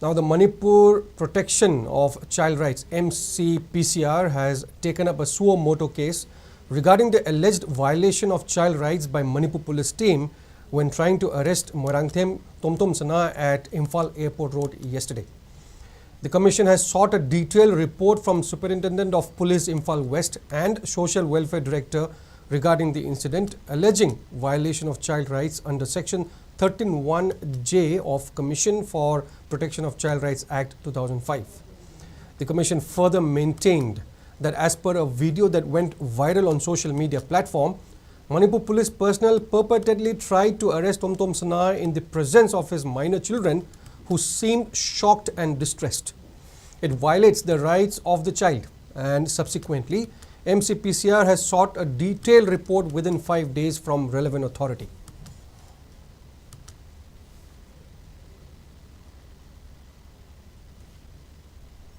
Now, the Manipur Protection of Child Rights (Mcpcr) has taken up a suo motu case regarding the alleged violation of child rights by Manipur police team when trying to arrest Moirangthem Totomsana at Imphal Airport Road yesterday. The Commission has sought a detailed report from Superintendent of Police Imphal West and Social Welfare Director regarding the incident, alleging violation of child rights under Section 13(1)(j) of Commission for Protection of Child Rights Act 2005. The Commission further maintained that as per a video that went viral on social media platform, Manipur police personnel purportedly tried to arrest Totomsana in the presence of his minor children who seemed shocked and distressed. It violates the rights of the child, and subsequently, Mcpcr has sought a detailed report within 5 days from relevant authority.